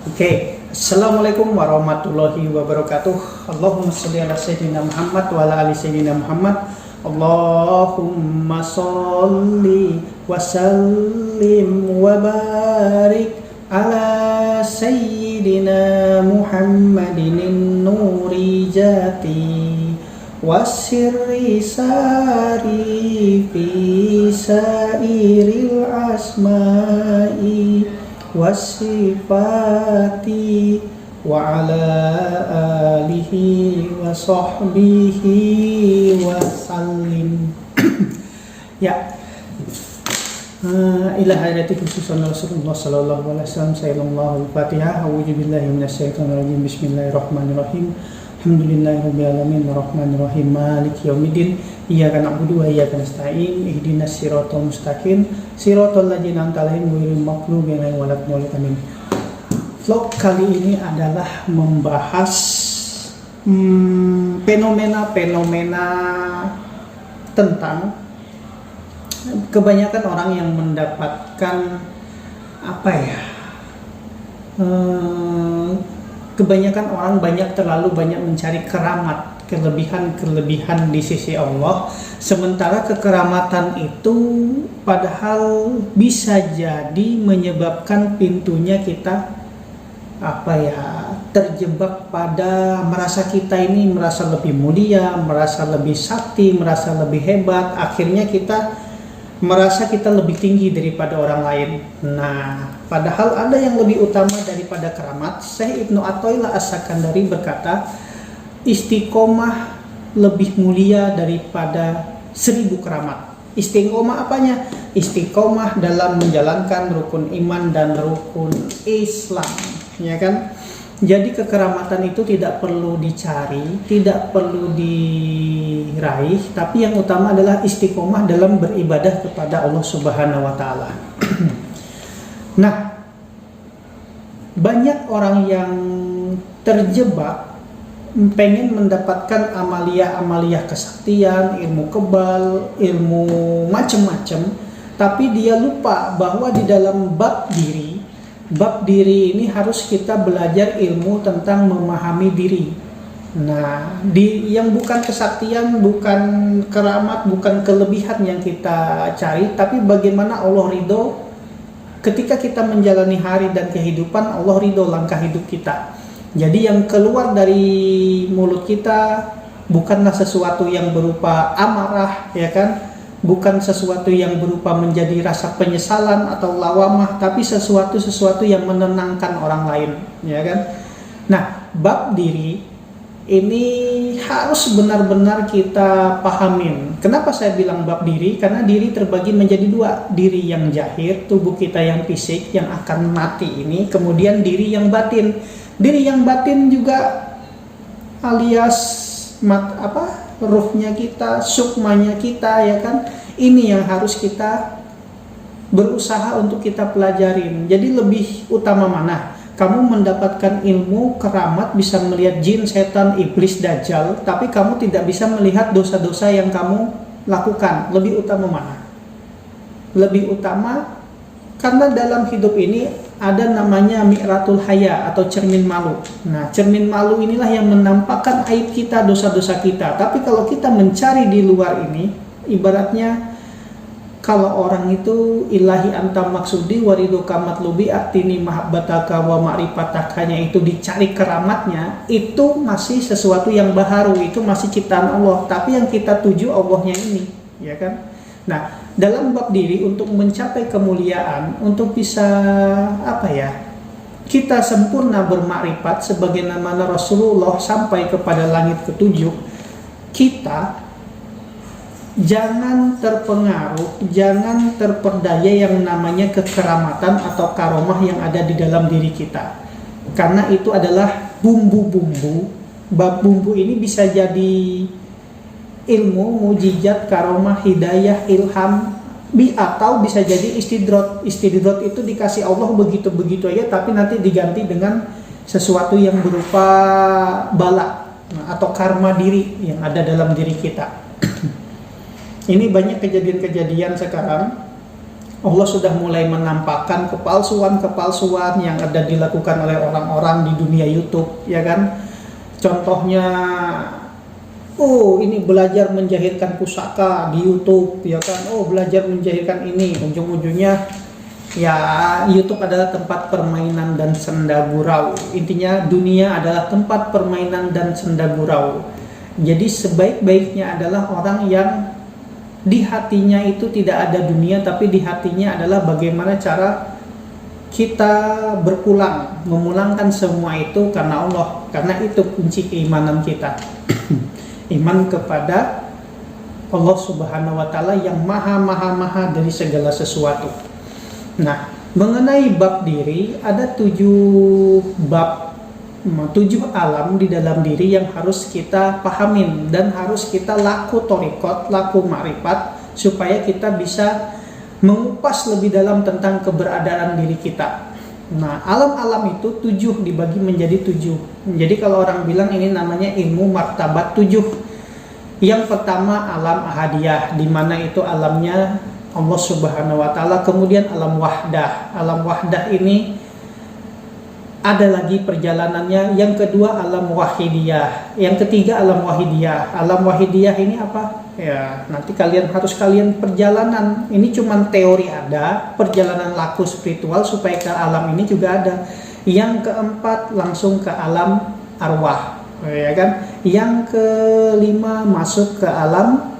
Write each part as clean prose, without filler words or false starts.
Assalamualaikum warahmatullahi wabarakatuh. Allahumma sholli ala sayyidina Muhammad wa ala ali sayyidina Muhammad. Allahumma sholli wa sallim wa barik ala sayyidina Muhammadin nuri jati wasirri sari fi sairil asma'i wasifati wa ala alihi wa sahbihi wa sallim. Ya, ila hadrati khususan Rasulullah sallallahu alaihi wasallam. Sayyidullah al-Fatihah. A'udzubillahi minasyaitonir rajim. Bismillahirrahmanirrahim. Alhamdulillahirabbil alamin arrahmanirrahim maliki yaumiddin. Iyyaka na'budu wa iyyaka nasta'in. Ihdinas siratal mustaqim. Siratal ladzina an'amta 'alaihim ghairil maghdubi 'alaihim waladdallin. Vlog kali ini adalah membahas fenomena-fenomena tentang kebanyakan orang yang mendapatkan kebanyakan orang terlalu banyak mencari keramat, kelebihan di sisi Allah, sementara kekeramatan itu padahal bisa jadi menyebabkan pintunya kita terjebak pada merasa kita ini merasa lebih mulia, merasa lebih sakti, merasa lebih hebat, akhirnya kita merasa kita lebih tinggi daripada orang lain. Nah, padahal ada yang lebih utama daripada keramat. Syekh Ibnu Athaillah As-Sakandari berkata, istiqomah lebih mulia daripada 1000 keramat. Istiqomah apanya? Istiqomah dalam menjalankan rukun iman dan rukun Islam, ya kan? Jadi kekeramatan itu tidak perlu dicari, tidak perlu diraih, tapi yang utama adalah istiqomah dalam beribadah kepada Allah Subhanahu wa taala. Nah, banyak orang yang terjebak pengen mendapatkan amalia-amalia kesaktian, ilmu kebal, ilmu macam-macam, tapi dia lupa bahwa di dalam bab diri ini harus kita belajar ilmu tentang memahami diri. Nah, yang bukan kesaktian, bukan keramat, bukan kelebihan yang kita cari, tapi bagaimana Allah ridho ketika kita menjalani hari dan kehidupan. Allah ridho langkah hidup kita. Jadi yang keluar dari mulut kita bukanlah sesuatu yang berupa amarah, ya kan? Bukan sesuatu yang berupa menjadi rasa penyesalan atau lawamah, tapi sesuatu yang menenangkan orang lain, ya kan? Nah, bab diri ini harus benar-benar kita pahamin. Kenapa saya bilang bab diri? Karena diri terbagi menjadi dua. Diri yang zahir, tubuh kita yang fisik yang akan mati ini, kemudian diri yang batin. Diri yang batin juga alias ruhnya kita, sukmanya kita, ya kan? Ini yang harus kita berusaha untuk kita pelajarin. Jadi lebih utama mana? Kamu mendapatkan ilmu keramat, bisa melihat jin, setan, iblis, dajjal, tapi kamu tidak bisa melihat dosa-dosa yang kamu lakukan. Lebih utama mana? Lebih utama, karena dalam hidup ini ada namanya mi'ratul haya atau cermin malu. Nah, cermin malu inilah yang menampakkan aib kita, dosa-dosa kita. Tapi kalau kita mencari di luar ini, ibaratnya kalau orang itu ilahi anta maksudi wariduka matlubi atini mahabbataka wa ma'rifatakanya, itu dicari keramatnya, itu masih sesuatu yang baharu, itu masih ciptaan Allah. Tapi yang kita tuju Allahnya ini, ya kan? Nah, dalam bab diri untuk mencapai kemuliaan, untuk bisa kita sempurna bermakrifat sebagaimana Rasulullah sampai kepada langit ketujuh, kita jangan terpengaruh, jangan terperdaya yang namanya kekeramatan atau karomah yang ada di dalam diri kita. Karena itu adalah bumbu-bumbu. Bab bumbu ini bisa jadi ilmu, mujizat, karomah, hidayah, ilham, atau bisa jadi istidrot. Istidrot itu dikasih Allah begitu-begitu aja, tapi nanti diganti dengan sesuatu yang berupa bala atau karma diri yang ada dalam diri kita. Ini banyak kejadian-kejadian sekarang Allah sudah mulai menampakkan kepalsuan-kepalsuan yang ada dilakukan oleh orang-orang di dunia YouTube, ya kan? Contohnya, oh ini belajar menjahitkan pusaka di YouTube, ya kan? Oh belajar menjahitkan ini, ujung-ujungnya ya YouTube adalah tempat permainan dan senda gurau. Intinya dunia adalah tempat permainan dan senda gurau. Jadi sebaik-baiknya adalah orang yang di hatinya itu tidak ada dunia, tapi di hatinya adalah bagaimana cara kita berpulang, memulangkan semua itu karena Allah. Karena itu kunci keimanan kita. Iman kepada Allah Subhanahu wa Ta'ala yang maha dari segala sesuatu. Nah, mengenai bab diri, ada 7 alam di dalam diri yang harus kita pahamin dan harus kita laku torikot, laku makrifat, supaya kita bisa mengupas lebih dalam tentang keberadaan diri kita. Nah, alam-alam itu 7 dibagi menjadi 7. Jadi kalau orang bilang ini namanya ilmu martabat 7. Yang pertama alam ahadiyah, di mana itu alamnya Allah Subhanahu wa Ta'ala. Kemudian alam wahdah. Alam wahdah ini ada lagi perjalanannya. Yang kedua alam wahidiyah. Yang ketiga alam wahidiyah. Alam wahidiyah ini apa? Ya, nanti kalian perjalanan. Ini cuma teori ada, perjalanan laku spiritual supaya ke alam ini juga ada. Yang keempat langsung ke alam arwah, ya kan? Yang kelima masuk ke alam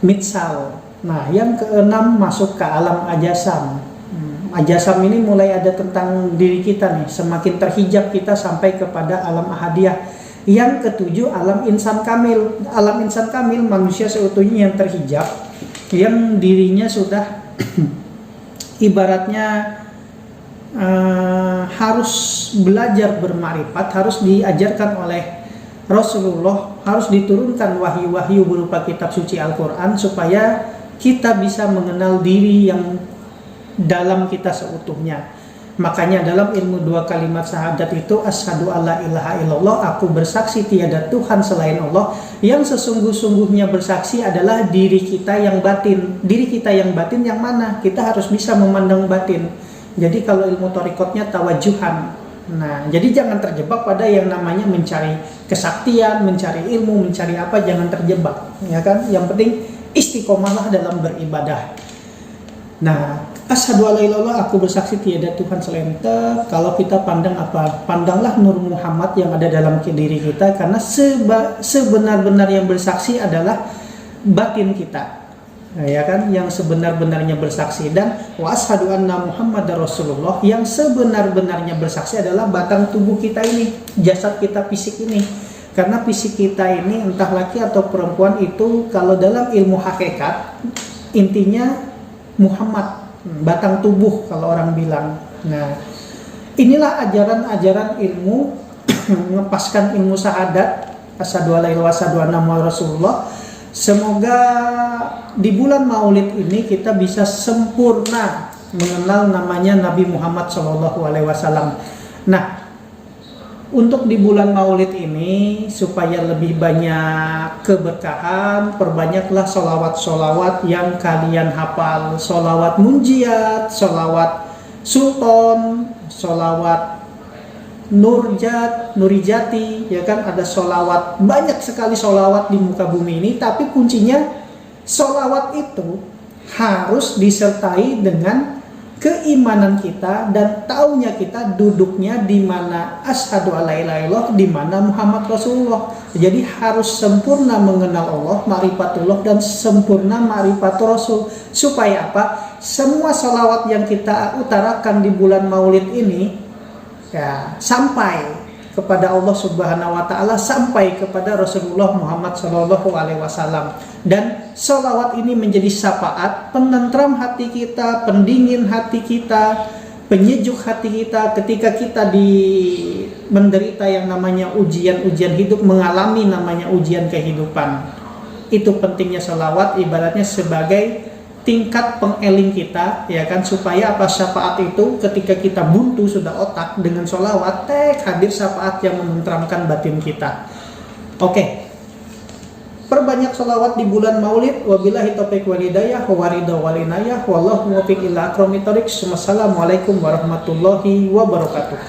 mitsal. Nah, yang keenam masuk ke alam ajasam. Ajasam ini mulai ada tentang diri kita nih, semakin terhijab kita sampai kepada alam ahadiyah. Yang ketujuh alam insan kamil. Alam insan kamil manusia seutuhnya yang terhijab, yang dirinya sudah ibaratnya harus belajar bermakrifat, harus diajarkan oleh Rasulullah, harus diturunkan wahyu-wahyu berupa kitab suci Al-Quran supaya kita bisa mengenal diri yang dalam kita seutuhnya. Makanya dalam ilmu 2 kalimat syahadat itu, asyhadu alla ilaha illallah, aku bersaksi tiada Tuhan selain Allah. Yang sesungguh-sungguhnya bersaksi adalah diri kita yang batin. Diri kita yang batin yang mana? Kita harus bisa memandang batin. Jadi kalau ilmu torikotnya tawajuhan. Nah, jadi jangan terjebak pada yang namanya mencari kesaktian, mencari ilmu, mencari apa, jangan terjebak, ya kan? Yang penting istiqomahlah dalam beribadah. Nah, asyhadu alla ilallah, aku bersaksi tiada Tuhan selain Allah. Kalau kita pandang apa? Pandanglah Nur Muhammad yang ada dalam diri kita, karena sebenar-benar yang bersaksi adalah batin kita. Nah, ya kan, yang sebenar-benarnya bersaksi. Dan wa asyhadu anna Muhammadar Rasulullah, yang sebenar-benarnya bersaksi adalah batang tubuh kita ini, jasad kita, fisik ini. Karena fisik kita ini entah laki atau perempuan itu kalau dalam ilmu hakikat intinya Muhammad, batang tubuh kalau orang bilang. Nah, inilah ajaran-ajaran ilmu mengepaskan ilmu syahadat, asyhadu alla ilaha illallah wa asyhadu anna Muhammadar Rasulullah. Semoga di bulan Maulid ini kita bisa sempurna mengenal namanya Nabi Muhammad SAW. Nah, untuk di bulan Maulid ini supaya lebih banyak keberkahan, perbanyaklah sholawat-sholawat yang kalian hafal. Sholawat munjiat, sholawat sultan, sholawat Nurijati, ya kan, ada sholawat, banyak sekali sholawat di muka bumi ini. Tapi kuncinya sholawat itu harus disertai dengan keimanan kita dan taunya kita duduknya di mana asyhadu alla ilaha illallah, di mana Muhammad Rasulullah. Jadi harus sempurna mengenal Allah, ma'rifatullah, dan sempurna ma'rifatul Rasul. Supaya apa? Semua sholawat yang kita utarakan di bulan Maulid ini ya sampai kepada Allah Subhanahu wa Ta'ala, sampai kepada Rasulullah Muhammad SAW. Dan sholawat ini menjadi syafaat, penentram hati kita, pendingin hati kita, penyejuk hati kita ketika kita menderita yang namanya ujian-ujian hidup, mengalami namanya ujian kehidupan. Itu pentingnya sholawat, ibaratnya sebagai tingkat pengeling kita, ya kan, supaya apa, syafaat itu ketika kita buntu sudah otak, dengan sholawat hadir syafaat yang menenteramkan batin kita. Oke. perbanyak sholawat di bulan Maulid. Wabillahi taufiq wal hidayah wa ridha wal inayah wallahu muwaffiq ila aqromit thoriq. Wassalamualaikum warahmatullahi wabarakatuh.